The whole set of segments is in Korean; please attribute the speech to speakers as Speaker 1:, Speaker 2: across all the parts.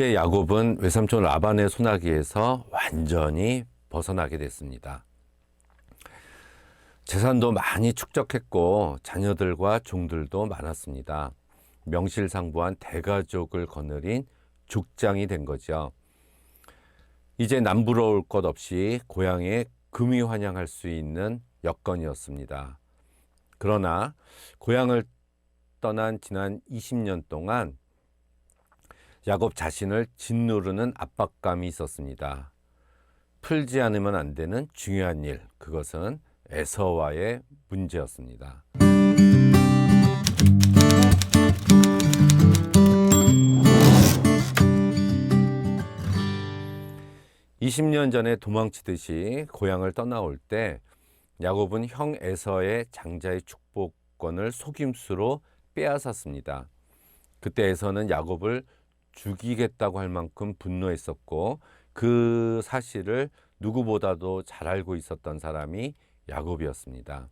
Speaker 1: 이제 야곱은 외삼촌 라반의 손아귀에서 완전히 벗어나게 됐습니다. 재산도 많이 축적했고 자녀들과 종들도 많았습니다. 명실상부한 대가족을 거느린 족장이 된 거죠. 이제 남부러울 것 없이 고향에 금이 환영할 수 있는 여건이었습니다. 그러나 고향을 떠난 지난 20년 동안 야곱 자신을 짓누르는 압박감이 있었습니다. 풀지 않으면 안 되는 중요한 일, 그것은 에서와의 문제였습니다. 20년 전에 도망치듯이 고향을 떠나올 때 야곱은 형 에서의 장자의 축복권을 속임수로 빼앗았습니다. 그때 에서는 야곱을 죽이겠다고 할 만큼 분노했었고 그 사실을 누구보다도 잘 알고 있었던 사람이 야곱이었습니다.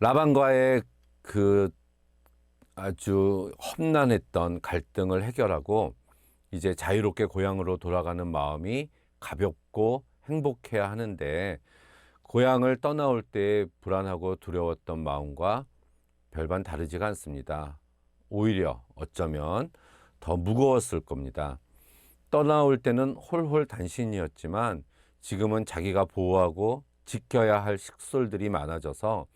Speaker 1: 라반과의 그 아주 험난했던 갈등을 해결하고 이제 자유롭게 고향으로 돌아가는 마음이 가볍고 행복해야 하는데 고향을 떠나올 때 불안하고 두려웠던 마음과 별반 다르지가 않습니다. 오히려 어쩌면 더 무거웠을 겁니다. 떠나올 때는 홀홀 단신이었지만 지금은 자기가 보호하고 지켜야 할 식솔들이 많아져서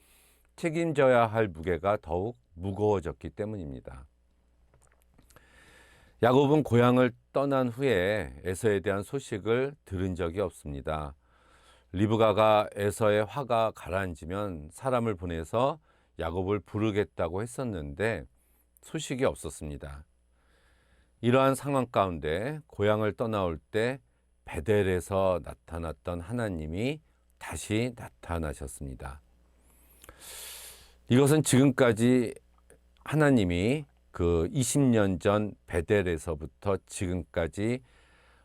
Speaker 1: 책임져야 할 무게가 더욱 무거워졌기 때문입니다. 야곱은 고향을 떠난 후에 에서에 대한 소식을 들은 적이 없습니다. 리브가가 에서의 화가 가라앉으면 사람을 보내서 야곱을 부르겠다고 했었는데 소식이 없었습니다. 이러한 상황 가운데 고향을 떠나올 때 베델에서 나타났던 하나님이 다시 나타나셨습니다. 이것은 지금까지 하나님이 그 20년 전 베델에서부터 지금까지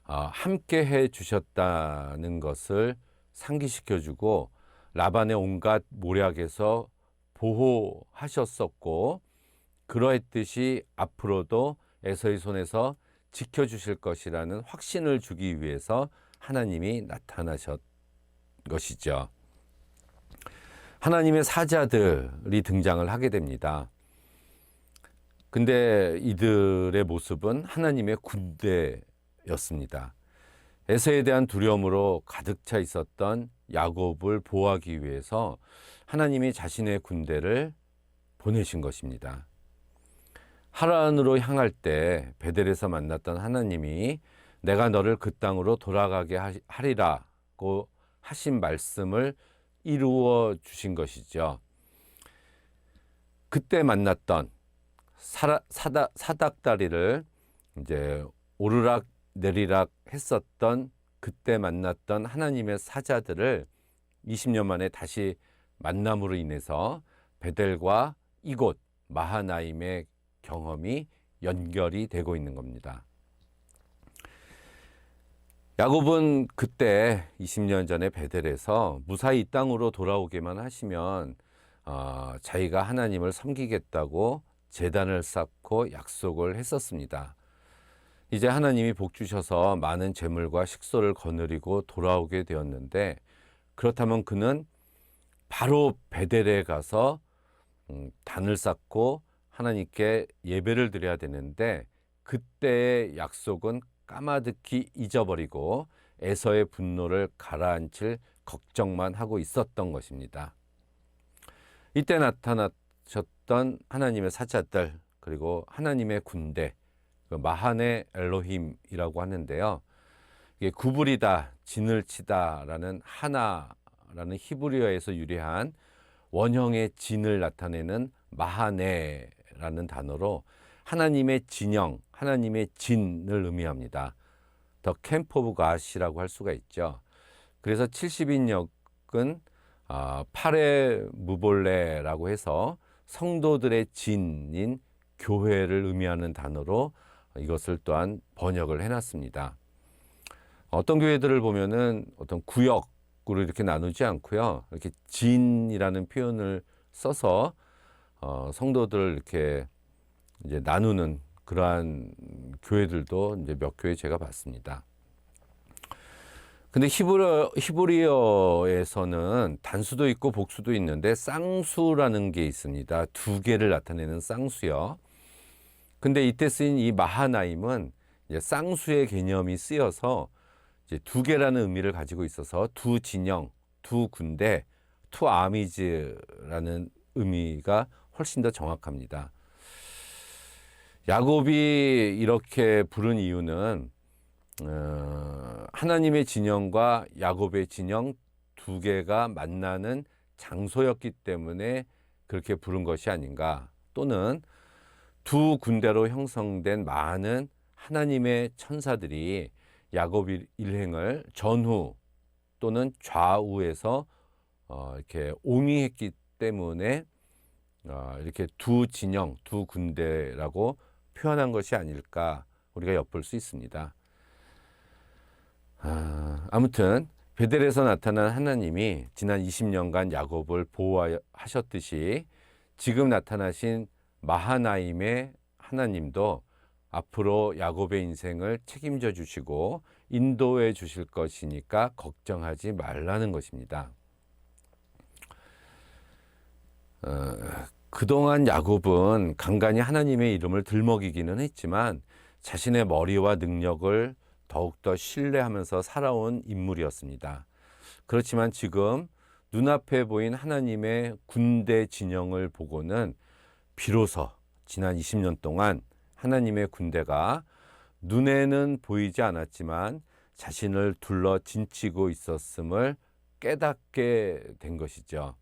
Speaker 1: 함께 해 주셨다는 것을 상기시켜주고 라반의 온갖 모략에서 보호하셨었고 그러했듯이 앞으로도 에서의 손에서 지켜주실 것이라는 확신을 주기 위해서 하나님이 나타나셨 것이죠. 하나님의 사자들이 등장을 하게 됩니다. 근데 이들의 모습은 하나님의 군대였습니다. 에서에 대한 두려움으로 가득 차 있었던 야곱을 보호하기 위해서 하나님이 자신의 군대를 보내신 것입니다. 하란으로 향할 때 베델에서 만났던 하나님이 내가 너를 그 땅으로 돌아가게 하리라고 하신 말씀을 이루어 주신 것이죠. 그때 만났던 사닥다리를 이제 오르락 내리락 했었던 그때 만났던 하나님의 사자들을 20년 만에 다시 만남으로 인해서 베델과 이곳 마하나임의 경험이 연결이 되고 있는 겁니다. 야곱은 그때 20년 전에 베델에서 무사히 이 땅으로 돌아오기만 하시면 자기가 하나님을 섬기겠다고 제단을 쌓고 약속을 했었습니다. 이제 하나님이 복 주셔서 많은 재물과 식소를 거느리고 돌아오게 되었는데 그렇다면 그는 바로 베델에 가서 단을 쌓고 하나님께 예배를 드려야 되는데 그때의 약속은 까마득히 잊어버리고 에서의 분노를 가라앉힐 걱정만 하고 있었던 것입니다. 이때 나타나셨던 하나님의 사자들 그리고 하나님의 군대 마하네 엘로힘이라고 하는데요. 이게 구부리다, 진을 치다라는 하나라는 히브리어에서 유래한 원형의 진을 나타내는 마하네라는 단어로 하나님의 진영, 하나님의 진을 의미합니다. 더 캠프 오브 갓이라고 할 수가 있죠. 그래서 70인역은 파레 무볼레라고 해서 성도들의 진인 교회를 의미하는 단어로 이것을 또한 번역을 해놨습니다. 어떤 교회들을 보면은 어떤 구역으로 이렇게 나누지 않고요. 이렇게 진이라는 표현을 써서 성도들을 이렇게 이제 나누는 그러한 교회들도 이제 몇 교회 제가 봤습니다. 근데 히브리어에서는 단수도 있고 복수도 있는데 쌍수라는 게 있습니다. 두 개를 나타내는 쌍수요. 근데 이때 쓰인 이 마하나임은 이제 쌍수의 개념이 쓰여서 이제 두 개라는 의미를 가지고 있어서 두 진영, 두 군대, 투 아미즈라는 의미가 훨씬 더 정확합니다. 야곱이 이렇게 부른 이유는 하나님의 진영과 야곱의 진영 두 개가 만나는 장소였기 때문에 그렇게 부른 것이 아닌가, 또는 두 군대로 형성된 많은 하나님의 천사들이 야곱 일행을 전후 또는 좌우에서 이렇게 옹이했기 때문에 이렇게 두 진영, 두 군대라고 표현한 것이 아닐까 우리가 엿볼 수 있습니다. 아무튼 베델에서 나타난 하나님이 지난 20년간 야곱을 보호하셨듯이 지금 나타나신 마하나임의 하나님도 앞으로 야곱의 인생을 책임져 주시고 인도해 주실 것이니까 걱정하지 말라는 것입니다. 그동안 야곱은 간간히 하나님의 이름을 들먹이기는 했지만 자신의 머리와 능력을 더욱더 신뢰하면서 살아온 인물이었습니다. 그렇지만 지금 눈앞에 보인 하나님의 군대 진영을 보고는 비로소 지난 20년 동안 하나님의 군대가 눈에는 보이지 않았지만 자신을 둘러 진치고 있었음을 깨닫게 된 것이죠.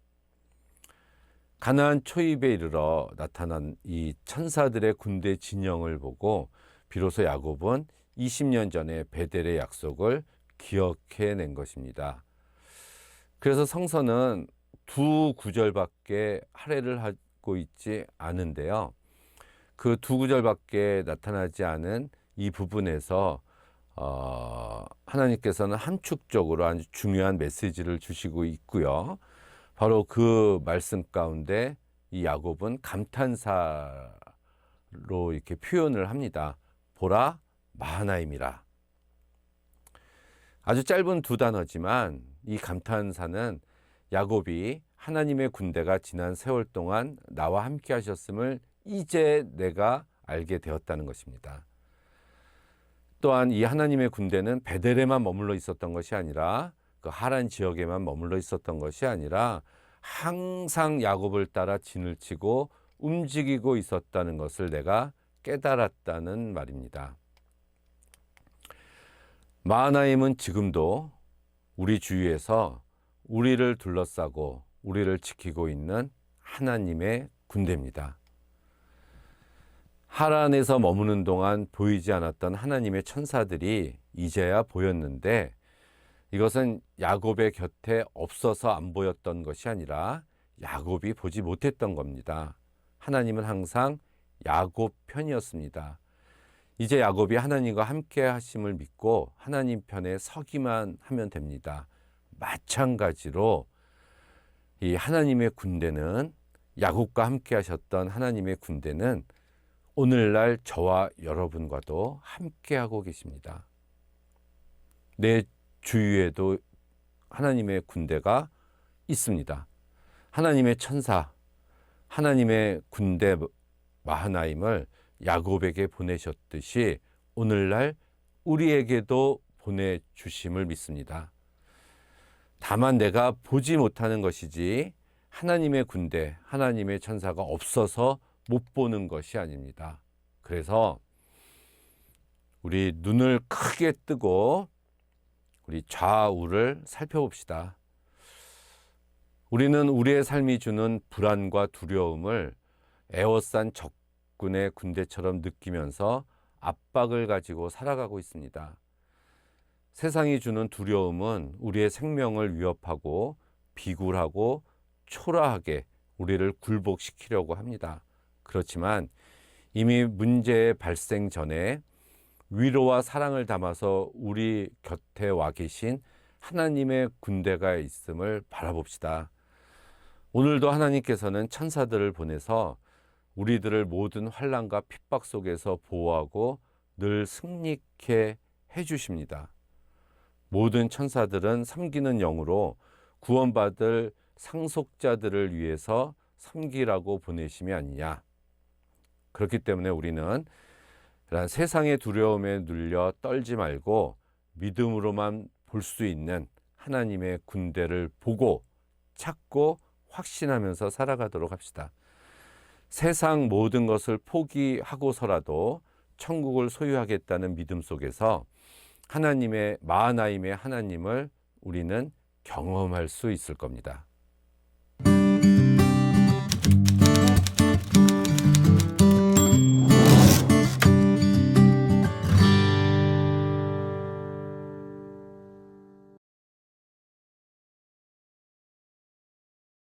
Speaker 1: 가나안 초입에 이르러 나타난 이 천사들의 군대 진영을 보고 비로소 야곱은 20년 전에 베델의 약속을 기억해낸 것입니다. 그래서 성서는 두 구절밖에 할애를 하고 있지 않은데요. 그 두 구절밖에 나타나지 않은 이 부분에서 하나님께서는 함축적으로 아주 중요한 메시지를 주시고 있고요. 바로 그 말씀 가운데 이 야곱은 감탄사로 이렇게 표현을 합니다. 보라, 마하나임이라. 아주 짧은 두 단어지만 이 감탄사는 야곱이 하나님의 군대가 지난 세월 동안 나와 함께 하셨음을 이제 내가 알게 되었다는 것입니다. 또한 이 하나님의 군대는 베델에만 머물러 있었던 것이 아니라 그 하란 지역에만 머물러 있었던 것이 아니라 항상 야곱을 따라 진을 치고 움직이고 있었다는 것을 내가 깨달았다는 말입니다. 마하나임은 지금도 우리 주위에서 우리를 둘러싸고 우리를 지키고 있는 하나님의 군대입니다. 하란에서 머무는 동안 보이지 않았던 하나님의 천사들이 이제야 보였는데 이것은 야곱의 곁에 없어서 안 보였던 것이 아니라 야곱이 보지 못했던 겁니다. 하나님은 항상 야곱 편이었습니다. 이제 야곱이 하나님과 함께 하심을 믿고 하나님 편에 서기만 하면 됩니다. 마찬가지로 이 하나님의 군대는, 야곱과 함께 하셨던 하나님의 군대는 오늘날 저와 여러분과도 함께 하고 계십니다. 내 주위에도 하나님의 군대가 있습니다. 하나님의 천사, 하나님의 군대 마하나임을 야곱에게 보내셨듯이 오늘날 우리에게도 보내주심을 믿습니다. 다만 내가 보지 못하는 것이지 하나님의 군대, 하나님의 천사가 없어서 못 보는 것이 아닙니다. 그래서 우리 눈을 크게 뜨고 우리 좌우를 살펴봅시다. 우리는 우리의 삶이 주는 불안과 두려움을 에워싼 적군의 군대처럼 느끼면서 압박을 가지고 살아가고 있습니다. 세상이 주는 두려움은 우리의 생명을 위협하고 비굴하고 초라하게 우리를 굴복시키려고 합니다. 그렇지만 이미 문제의 발생 전에 위로와 사랑을 담아서 우리 곁에 와 계신 하나님의 군대가 있음을 바라봅시다. 오늘도 하나님께서는 천사들을 보내서 우리들을 모든 환난과 핍박 속에서 보호하고 늘 승리케 해주십니다. 모든 천사들은 섬기는 영으로 구원받을 상속자들을 위해서 섬기라고 보내심이 아니냐. 그렇기 때문에 우리는 세상의 두려움에 눌려 떨지 말고 믿음으로만 볼 수 있는 하나님의 군대를 보고 찾고 확신하면서 살아가도록 합시다. 세상 모든 것을 포기하고서라도 천국을 소유하겠다는 믿음 속에서 하나님의 마하나임의 하나님을 우리는 경험할 수 있을 겁니다.